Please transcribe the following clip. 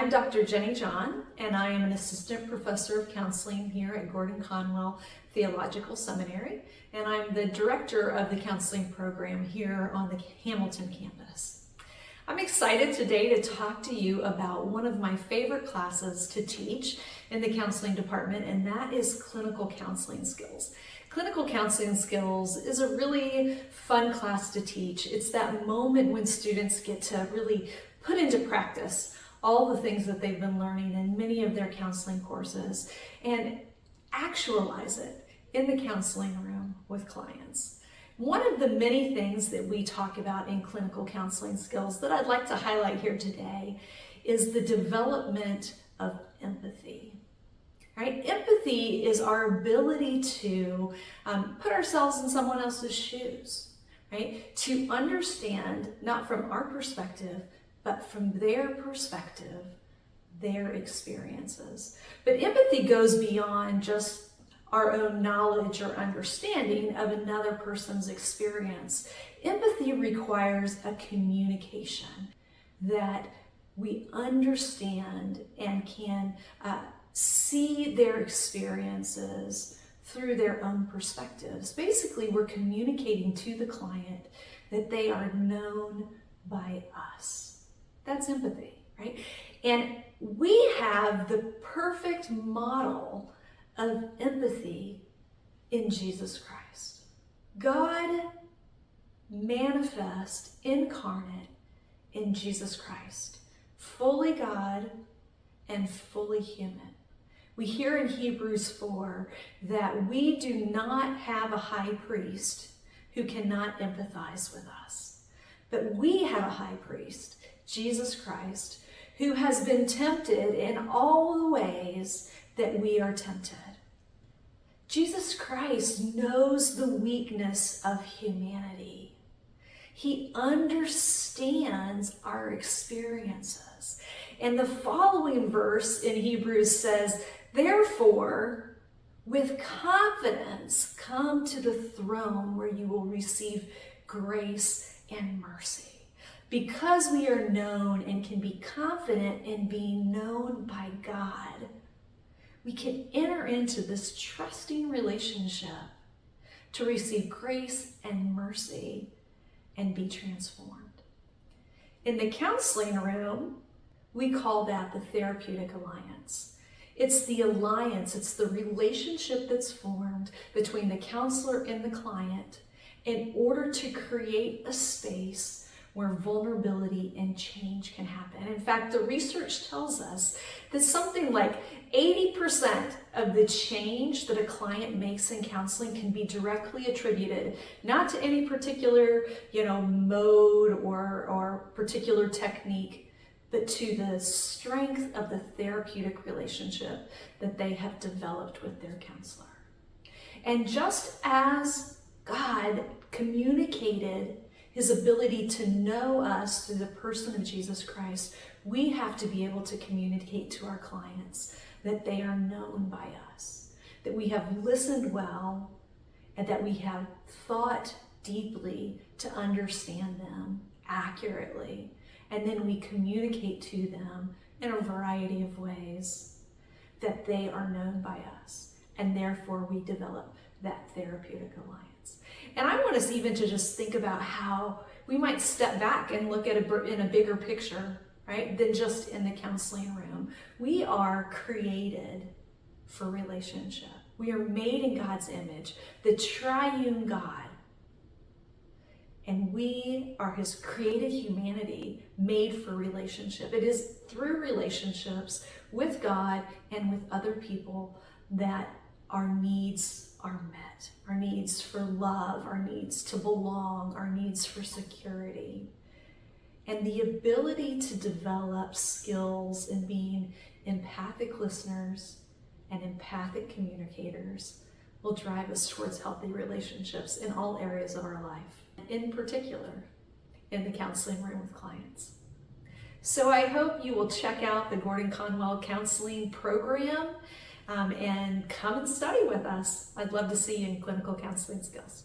I'm Dr. Jenny John, and I am an assistant professor of counseling here at Gordon-Conwell Theological Seminary, and I'm the director of the counseling program here on the Hamilton campus. I'm excited today to talk to you about one of my favorite classes to teach in the counseling department, and that is clinical counseling skills. Clinical counseling skills is a really fun class to teach. It's that moment when students get to really put into practice all the things that they've been learning in many of their counseling courses and actualize it in the counseling room with clients. One of the many things that we talk about in clinical counseling skills that I'd like to highlight here today is the development of empathy. Right? Empathy is our ability to put ourselves in someone else's shoes, right? To understand, not from our perspective, but from their perspective, their experiences. But empathy goes beyond just our own knowledge or understanding of another person's experience. Empathy requires a communication that we understand and can see their experiences through their own perspectives. Basically, we're communicating to the client that they are known by us. That's empathy, right? And we have the perfect model of empathy in Jesus Christ. God manifest incarnate in Jesus Christ, fully God and fully human. We hear in Hebrews 4 that we do not have a high priest who cannot empathize with us, but we have a high priest, Jesus Christ, who has been tempted in all the ways that we are tempted. Jesus Christ knows the weakness of humanity. He understands our experiences. And the following verse in Hebrews says, "Therefore, with confidence, come to the throne where you will receive grace and mercy." Because we are known and can be confident in being known by God, we can enter into this trusting relationship to receive grace and mercy and be transformed. In the counseling room, we call that the therapeutic alliance. It's the alliance, it's the relationship that's formed between the counselor and the client in order to create a space where vulnerability and change can happen. In fact, the research tells us that something like 80% of the change that a client makes in counseling can be directly attributed not to any particular, mode or particular technique, but to the strength of the therapeutic relationship that they have developed with their counselor. And just as God communicated his ability to know us through the person of Jesus Christ, we have to be able to communicate to our clients that they are known by us, that we have listened well, and that we have thought deeply to understand them accurately. And then we communicate to them in a variety of ways that they are known by us. And therefore we develop that therapeutic alliance. And I want us even to just think about how we might step back and look at in a bigger picture, right, than just in the counseling room. We are created for relationship. We are made in God's image, the triune God. And we are his created humanity made for relationship. It is through relationships with God and with other people that our needs are met. Our needs for love, our needs to belong, our needs for security. And the ability to develop skills in being empathic listeners and empathic communicators will drive us towards healthy relationships in all areas of our life, in particular in the counseling room with clients. So I hope you will check out the Gordon-Conwell counseling program and come and study with us. I'd love to see you in clinical counseling skills.